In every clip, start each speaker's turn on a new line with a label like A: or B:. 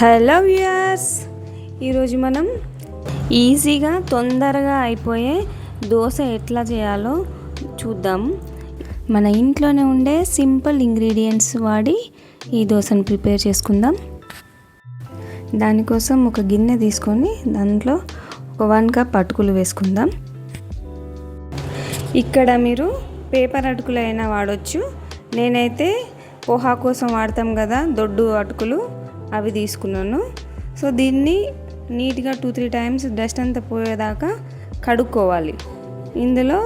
A: Hello viewers, ఈరోజు మనం ఈజీగా తొందరగా అయిపోయే దోశ ఎట్లా చేయాలో చూద్దాం. మన ఇంట్లోనే ఉండే సింపుల్ ఇంగ్రీడియంట్స్ వాడి ఈ దోశను ప్రిపేర్ చేసుకుందాం. దానికోసం ఒక గిన్నె తీసుకొని దాంట్లో ఒక 1 కప్ అటుకులు వేసుకుందాం. ఇక్కడ మీరు పేపర్ అటుకులు అయినా వాడచ్చు. నేనైతే పోహా కోసం వాడతాం కదా దొడ్డు అటుకులు, అవి తీసుకున్నాను. సో దీన్ని నీట్గా 2-3 టైమ్స్ డస్ట్ అంతా పోయేదాకా కడుక్కోవాలి. ఇందులో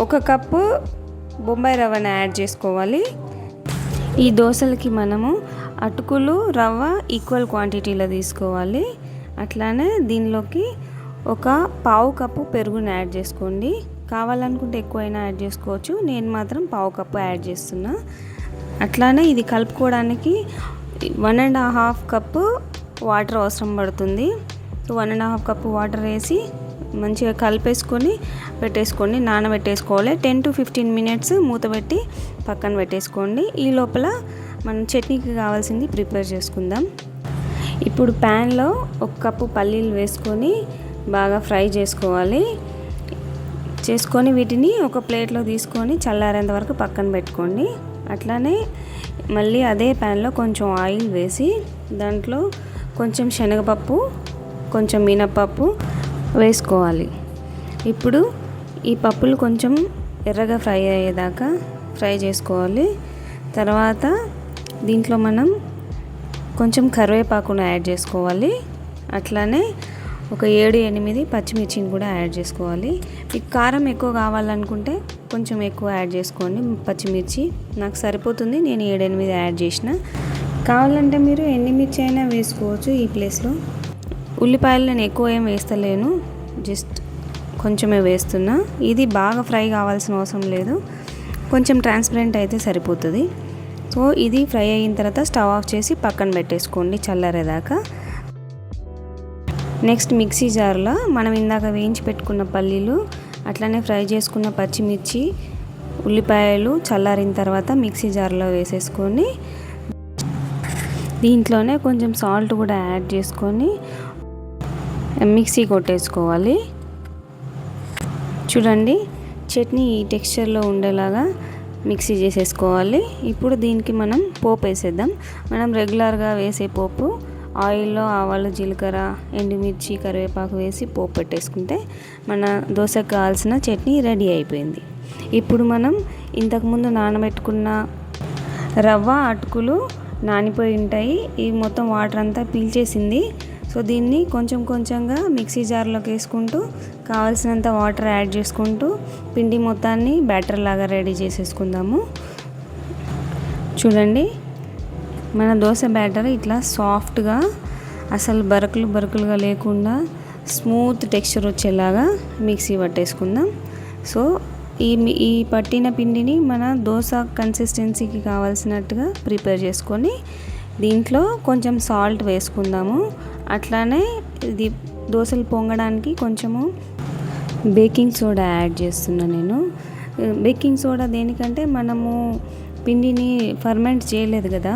A: 1 కప్పు బొంబాయి రవ్వను యాడ్ చేసుకోవాలి. ఈ దోశలకి మనము అటుకులు రవ్వ ఈక్వల్ క్వాంటిటీలో తీసుకోవాలి. అట్లానే దీనిలోకి 1/4 కప్పు పెరుగుని యాడ్ చేసుకోండి. కావాలనుకుంటే ఎక్కువైనా యాడ్ చేసుకోవచ్చు. నేను మాత్రం 1/4 కప్పు యాడ్ చేస్తున్నా. అట్లానే ఇది కలుపుకోవడానికి 1.5 కప్పు వాటర్ అవసరం పడుతుంది. సో 1.5 కప్పు వాటర్ వేసి మంచిగా కలిపేసుకొని పెట్టేసుకోండి, నానబెట్టేసుకోవాలి. 10-15 మినిట్స్ మూత పెట్టి పక్కన పెట్టేసుకోండి. ఈ లోపల మనం చట్నీకి కావాల్సింది ప్రిపేర్ చేసుకుందాం. ఇప్పుడు ప్యాన్లో 1 కప్పు పల్లీలు వేసుకొని బాగా ఫ్రై చేసుకొని వీటిని ఒక ప్లేట్లో తీసుకొని చల్లారేంత వరకు పక్కన పెట్టుకోండి. అట్లానే మళ్ళీ అదే ప్యాన్లో కొంచెం ఆయిల్ వేసి దాంట్లో కొంచెం శనగపప్పు, కొంచెం మినపప్పు వేసుకోవాలి. ఇప్పుడు ఈ పప్పులు కొంచెం ఎర్రగా ఫ్రై అయ్యేదాకా ఫ్రై చేసుకోవాలి. తర్వాత దీంట్లో మనం కొంచెం కరివేపాకును యాడ్ చేసుకోవాలి. అట్లానే ఒక 7-8 పచ్చిమిర్చిని కూడా యాడ్ చేసుకోవాలి. మీకు కారం ఎక్కువ కావాలనుకుంటే కొంచెం ఎక్కువ యాడ్ చేసుకోండి. పచ్చిమిర్చి నాకు సరిపోతుంది, నేను 7-8 యాడ్ చేసిన. కావాలంటే మీరు ఎండుమిర్చి అయినా వేసుకోవచ్చు ఈ ప్లేస్లో. ఉల్లిపాయలు నేను ఎక్కువ ఏం వేస్తలేను, జస్ట్ కొంచెమే వేస్తున్నా. ఇది బాగా ఫ్రై కావాల్సిన అవసరం లేదు, కొంచెం ట్రాన్స్పరెంట్ అయితే సరిపోతుంది. సో ఇది ఫ్రై అయిన తర్వాత స్టవ్ ఆఫ్ చేసి పక్కన పెట్టేసుకోండి చల్లారేదాకా. నెక్స్ట్ మిక్సీ జార్లో మనం ఇందాక వేయించి పెట్టుకున్న పల్లీలు, అట్లనే ఫ్రై చేసుకున్న పచ్చిమిర్చి, ఉల్లిపాయలు చల్లారిన తర్వాత మిక్సీ జార్లో వేసేసుకొని దీంట్లోనే కొంచెం సాల్ట్ కూడా యాడ్ చేసుకొని మిక్సీ కొట్టేసుకోవాలి. చూడండి, చట్నీ ఈ టెక్స్చర్లో ఉండేలాగా మిక్సీ చేసేసుకోవాలి. ఇప్పుడు దీనికి మనం పోపు వేసేద్దాం. మనం రెగ్యులర్గా వేసే పోపు ఆయిల్లో ఆవాలు, జీలకర్ర, ఎండుమిర్చి, కరివేపాకు వేసి పోపు పెట్టేసుకుంటే మన దోశకు కావాల్సిన చట్నీ రెడీ అయిపోయింది. ఇప్పుడు మనం ఇంతకుముందు నానబెట్టుకున్న రవ్వ అటుకులు నానిపోయి ఉంటాయి. ఇవి మొత్తం వాటర్ అంతా పీల్చేసింది. సో దీన్ని కొంచెం కొంచెంగా మిక్సీ జార్లోకి వేసుకుంటూ కావాల్సినంత వాటర్ యాడ్ చేసుకుంటూ పిండి మొత్తాన్ని బ్యాటర్ లాగా రెడీ చేసేసుకుందాము. చూడండి, మన దోశ బ్యాటర్ ఇట్లా సాఫ్ట్గా, అసలు బరకలుగా లేకుండా స్మూత్ టెక్స్చర్ వచ్చేలాగా మిక్సీ పట్టేసుకుందాం. సో ఈ పట్టిన పిండిని మన దోశ కన్సిస్టెన్సీకి కావాల్సినట్టుగా ప్రిపేర్ చేసుకొని దీంట్లో కొంచెం సాల్ట్ వేసుకుందాము. అట్లానే ఇది దోశలు పొంగడానికి కొంచెము బేకింగ్ సోడా యాడ్ చేస్తున్నాను నేను. బేకింగ్ సోడా దేనికంటే మనము పిండిని ఫర్మెంట్ చేయలేదు కదా,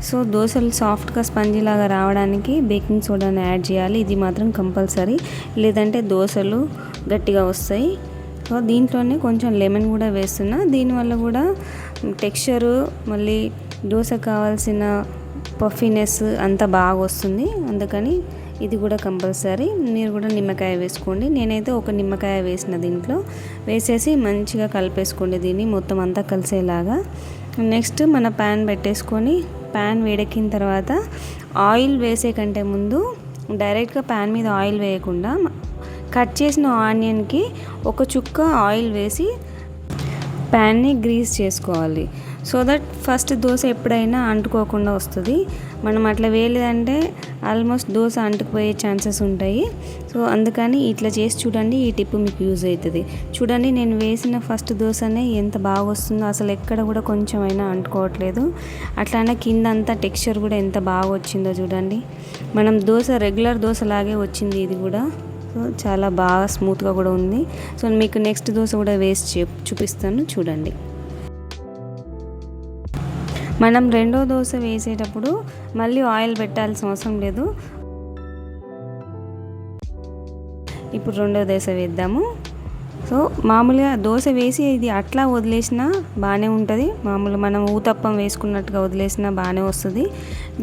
A: సో దోశలు సాఫ్ట్గా స్పంజీలాగా రావడానికి బేకింగ్ సోడాని యాడ్ చేయాలి. ఇది మాత్రం కంపల్సరీ, లేదంటే దోశలు గట్టిగా వస్తాయి. సో దీంట్లోనే కొంచెం లెమన్ కూడా వేస్తున్నా. దీనివల్ల కూడా టెక్స్చరు, మళ్ళీ దోశకు కావాల్సిన పఫీనెస్ అంతా బాగా వస్తుంది. అందుకని ఇది కూడా కంపల్సరీ. మీరు కూడా నిమ్మకాయ వేసుకోండి. నేనైతే 1 నిమ్మకాయ వేసిన దీంట్లో వేసేసి మంచిగా కలిపేసుకోండి దీన్ని మొత్తం అంతా కలిసేలాగా. నెక్స్ట్ మన ప్యాన్ పెట్టేసుకొని ప్యాన్ వేడెక్కిన తర్వాత ఆయిల్ వేసే కంటే ముందు డైరెక్ట్గా ప్యాన్ మీద ఆయిల్ వేయకుండా కట్ చేసిన ఆనియన్కి 1 చుక్క ఆయిల్ వేసి ప్యాన్ని గ్రీస్ చేసుకోవాలి. సో దట్ ఫస్ట్ దోశ ఎప్పుడైనా అంటుకోకుండా వస్తుంది. మనం అట్లా వేయలేదంటే ఆల్మోస్ట్ దోశ అంటుకుపోయే ఛాన్సెస్ ఉంటాయి. సో అందుకని ఇట్లా చేసి చూడండి, ఈ టిప్ మీకు యూజ్ అవుతుంది. చూడండి, నేను వేసిన ఫస్ట్ దోశనే ఎంత బాగా వస్తుందో, అసలు ఎక్కడ కూడా కొంచెం అయినా అంటుకోవట్లేదు. అట్లానే కింద అంతా టెక్స్చర్ కూడా ఎంత బాగా వచ్చిందో చూడండి. మనం దోశ రెగ్యులర్ దోశ లాగే వచ్చింది ఇది కూడా. సో చాలా బాగా స్మూత్గా కూడా ఉంది. సో మీకు నెక్స్ట్ దోశ కూడా వేసి చూపిస్తాను చూడండి. మనం రెండో దోశ వేసేటప్పుడు మళ్ళీ ఆయిల్ పెట్టాల్సిన అవసరం లేదు. ఇప్పుడు రెండో దోశ వేద్దాము. సో మామూలుగా దోశ వేసి ఇది అట్లా వదిలేసినా బాగానే ఉంటుంది. మామూలుగా మనం ఊతప్పం వేసుకున్నట్టుగా వదిలేసినా బాగానే వస్తుంది.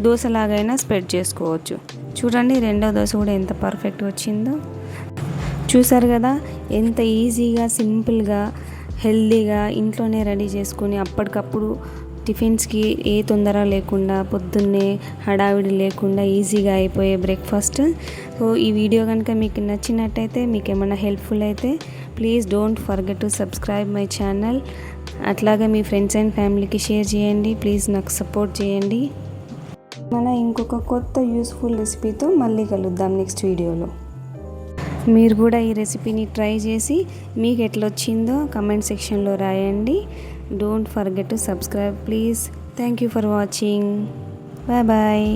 A: దోశలాగైనా స్ప్రెడ్ చేసుకోవచ్చు. చూడండి రెండో దోశ కూడా ఎంత పర్ఫెక్ట్గా వచ్చిందో. చూసారు కదా, ఎంత ఈజీగా సింపుల్గా హెల్దీగా ఇంట్లోనే రెడీ చేసుకొని అప్పటికప్పుడు టిఫిన్స్కి ఏ తొందర లేకుండా పొద్దున్నే హడావిడి లేకుండా ఈజీగా అయిపోయే బ్రేక్ఫాస్ట్. సో ఈ వీడియో కనుక మీకు నచ్చినట్టయితే, మీకు ఏమైనా హెల్ప్ఫుల్ అయితే please don't forget to subscribe my channel. అట్లాగే మీ ఫ్రెండ్స్ అండ్ ఫ్యామిలీకి షేర్ చేయండి. ప్లీజ్ నాకు సపోర్ట్ చేయండి. మన ఇంకొక కొత్త యూస్ఫుల్ రెసిపీతో మళ్ళీ కలుద్దాం నెక్స్ట్ వీడియోలో. మీరు కూడా ఈ రెసిపీని ట్రై చేసి మీకు ఎట్లా వచ్చిందో కమెంట్ సెక్షన్లో రాయండి. Don't forget to subscribe please. Thank you for watching. Bye bye.